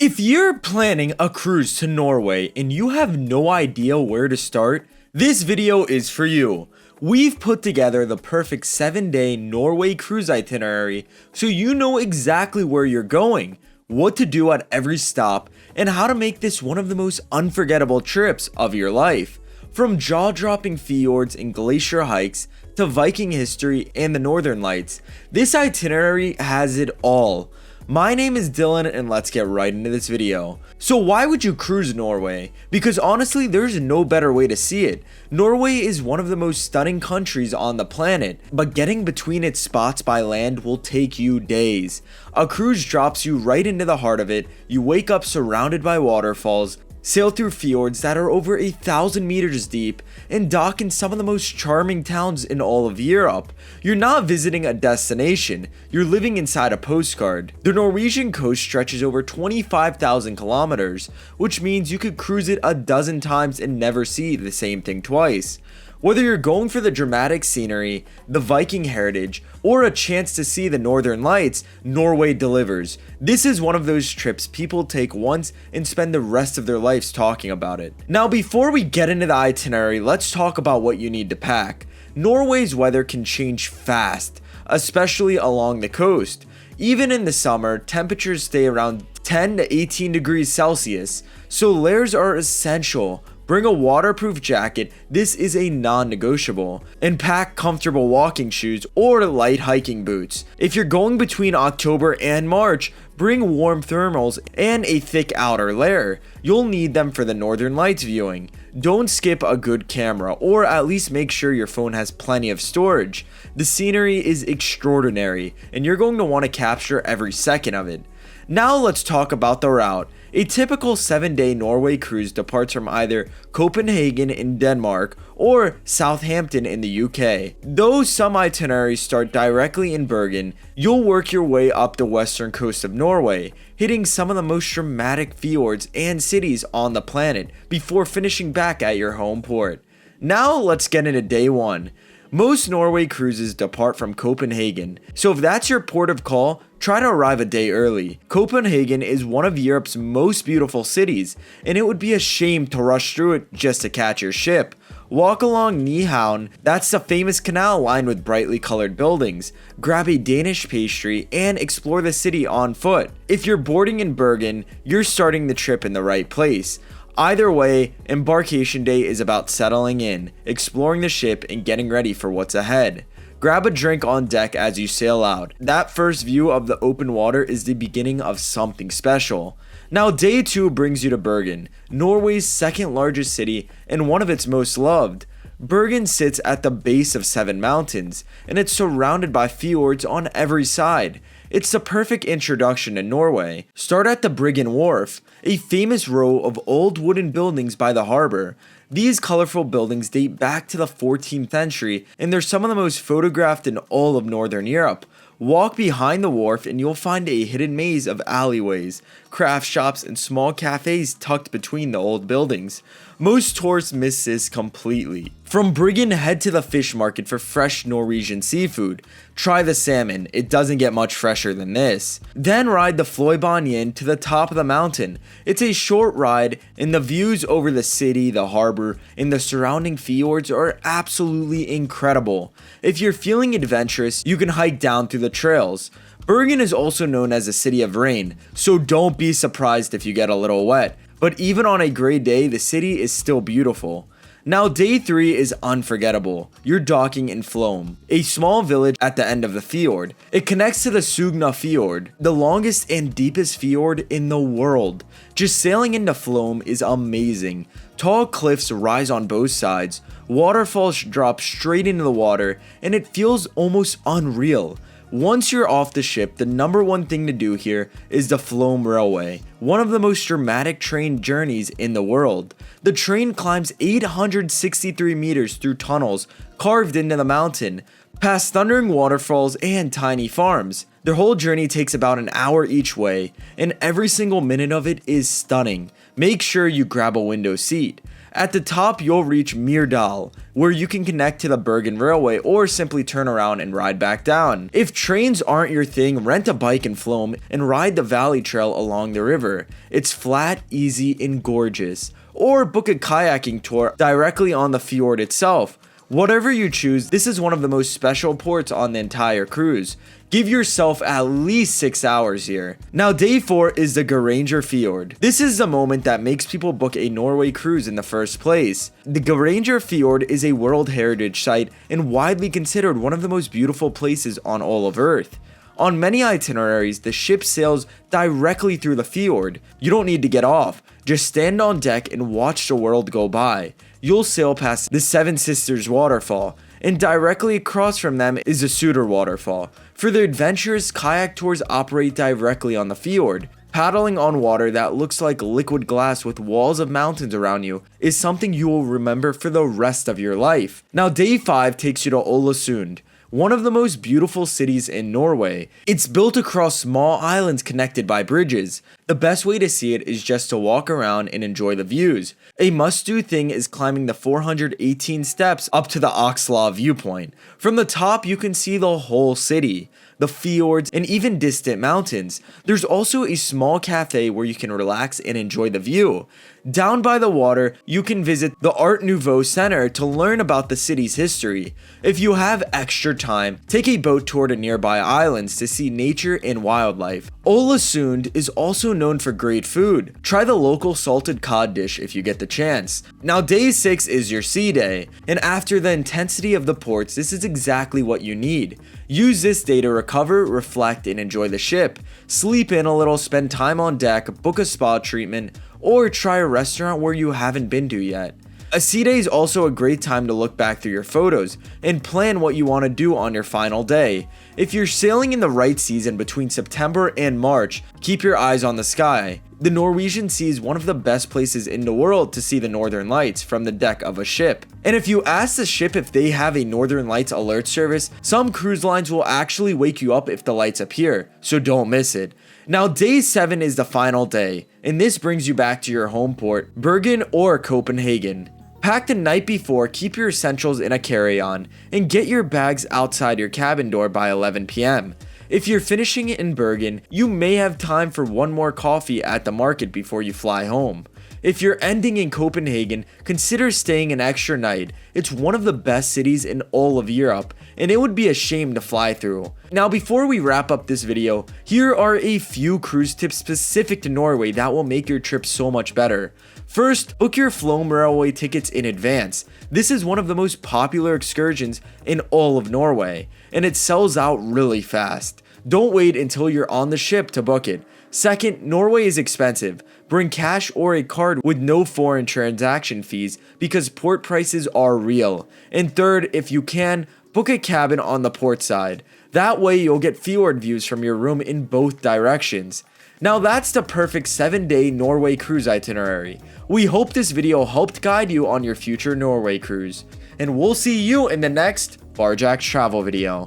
If you're planning a cruise to Norway and you have no idea where to start, this video is for you. We've put together the perfect 7-day Norway cruise itinerary so you know exactly where you're going, what to do at every stop, and how to make this one of the most unforgettable trips of your life. From jaw-dropping fjords and glacier hikes to Viking history and the Northern Lights, this itinerary has it all. My name is Dylan and let's get right into this video. So why would you cruise Norway? Because honestly, there's no better way to see it. Norway is one of the most stunning countries on the planet, but getting between its spots by land will take you days. A cruise drops you right into the heart of it, you wake up surrounded by waterfalls, sail through fjords that are over 1,000 meters deep, and dock in some of the most charming towns in all of Europe. You're not visiting a destination, you're living inside a postcard. The Norwegian coast stretches over 25,000 kilometers, which means you could cruise it a dozen times and never see the same thing twice. Whether you're going for the dramatic scenery, the Viking heritage, or a chance to see the Northern Lights, Norway delivers. This is one of those trips people take once and spend the rest of their lives talking about it. Now, before we get into the itinerary, let's talk about what you need to pack. Norway's weather can change fast, especially along the coast. Even in the summer, temperatures stay around 10 to 18 degrees Celsius, so layers are essential. Bring a waterproof jacket, this is a non-negotiable, and pack comfortable walking shoes or light hiking boots. If you're going between October and March, bring warm thermals and a thick outer layer. You'll need them for the Northern Lights viewing. Don't skip a good camera, or at least make sure your phone has plenty of storage. The scenery is extraordinary, and you're going to want to capture every second of it. Now let's talk about the route. A typical 7-day Norway cruise departs from either Copenhagen in Denmark or Southampton in the UK. Though some itineraries start directly in Bergen, you'll work your way up the western coast of Norway, hitting some of the most dramatic fjords and cities on the planet before finishing back at your home port. Now let's get into day 1. Most Norway cruises depart from Copenhagen, so if that's your port of call, try to arrive a day early. Copenhagen is one of Europe's most beautiful cities, and it would be a shame to rush through it just to catch your ship. Walk along Nyhavn, that's the famous canal lined with brightly colored buildings. Grab a Danish pastry and explore the city on foot. If you're boarding in Bergen, you're starting the trip in the right place. Either way, embarkation day is about settling in, exploring the ship, and getting ready for what's ahead. Grab a drink on deck as you sail out. That first view of the open water is the beginning of something special. Now, day 2 brings you to Bergen, Norway's second largest city and one of its most loved. Bergen sits at the base of 7 mountains, and it's surrounded by fjords on every side. It's the perfect introduction to Norway. Start at the Bryggen Wharf, a famous row of old wooden buildings by the harbor. These colorful buildings date back to the 14th century, and they're some of the most photographed in all of Northern Europe. Walk behind the wharf and you'll find a hidden maze of alleyways, craft shops, and small cafes tucked between the old buildings. Most tourists miss this completely. From Bryggen, head to the fish market for fresh Norwegian seafood. Try the salmon, it doesn't get much fresher than this. Then ride the Fløibanen to the top of the mountain. It's a short ride, and the views over the city, the harbor, and the surrounding fjords are absolutely incredible. If you're feeling adventurous, you can hike down through the trails. Bergen is also known as a city of rain, so don't be surprised if you get a little wet. But even on a gray day, the city is still beautiful. Now, day 3 is unforgettable. You're docking in Flåm, a small village at the end of the fjord. It connects to the Sognefjord, the longest and deepest fjord in the world. Just sailing into Flåm is amazing. Tall cliffs rise on both sides, waterfalls drop straight into the water, and it feels almost unreal. Once you're off the ship, the number one thing to do here is the Flåm Railway, one of the most dramatic train journeys in the world. The train climbs 863 meters through tunnels carved into the mountain, past thundering waterfalls and tiny farms. Their whole journey takes about an hour each way, and every single minute of it is stunning. Make sure you grab a window seat. At the top, you'll reach Myrdal, where you can connect to the Bergen Railway or simply turn around and ride back down. If trains aren't your thing, rent a bike in Flåm and ride the valley trail along the river. It's flat, easy, and gorgeous. Or book a kayaking tour directly on the fjord itself. Whatever you choose, this is one of the most special ports on the entire cruise. Give yourself at least 6 hours here. Now day 4 is the Geirangerfjord. This is the moment that makes people book a Norway cruise in the first place. The Geirangerfjord is a World Heritage Site and widely considered one of the most beautiful places on all of Earth. On many itineraries, the ship sails directly through the fjord. You don't need to get off. Just stand on deck and watch the world go by. You'll sail past the Seven Sisters Waterfall, and directly across from them is the Suder Waterfall. For the adventurous, kayak tours operate directly on the fjord. Paddling on water that looks like liquid glass with walls of mountains around you is something you will remember for the rest of your life. Now day 5 takes you to Ålesund, one of the most beautiful cities in Norway. It's built across small islands connected by bridges. The best way to see it is just to walk around and enjoy the views. A must-do thing is climbing the 418 steps up to the Oxlaw viewpoint. From the top, you can see the whole city, the fjords, and even distant mountains. There's also a small cafe where you can relax and enjoy the view. Down by the water, you can visit the Art Nouveau Center to learn about the city's history. If you have extra time, take a boat tour to nearby islands to see nature and wildlife. Ålesund is also known for great food. Try the local salted cod dish if you get the chance. Now day 6 is your sea day, and after the intensity of the ports, this is exactly what you need. Use this day to recover, reflect, and enjoy the ship. Sleep in a little, spend time on deck, book a spa treatment, or try a restaurant where you haven't been to yet. A sea day is also a great time to look back through your photos and plan what you want to do on your final day. If you're sailing in the right season between September and March, keep your eyes on the sky. The Norwegian Sea is one of the best places in the world to see the northern lights from the deck of a ship. And if you ask the ship if they have a northern lights alert service, some cruise lines will actually wake you up if the lights appear, so don't miss it. Now day 7 is the final day, and this brings you back to your home port, Bergen or Copenhagen. Pack the night before, keep your essentials in a carry-on, and get your bags outside your cabin door by 11 p.m. If you're finishing it in Bergen, you may have time for one more coffee at the market before you fly home. If you're ending in Copenhagen, consider staying an extra night. It's one of the best cities in all of Europe, and it would be a shame to fly through. Now before we wrap up this video, here are a few cruise tips specific to Norway that will make your trip so much better. First, book your Flåm Railway tickets in advance. This is one of the most popular excursions in all of Norway, and it sells out really fast. Don't wait until you're on the ship to book it. Second, Norway is expensive. Bring cash or a card with no foreign transaction fees because port prices are real. And third, if you can, book a cabin on the port side. That way you'll get fjord views from your room in both directions. Now that's the perfect 7-day Norway cruise itinerary. We hope this video helped guide you on your future Norway cruise. And we'll see you in the next Barjack's travel video.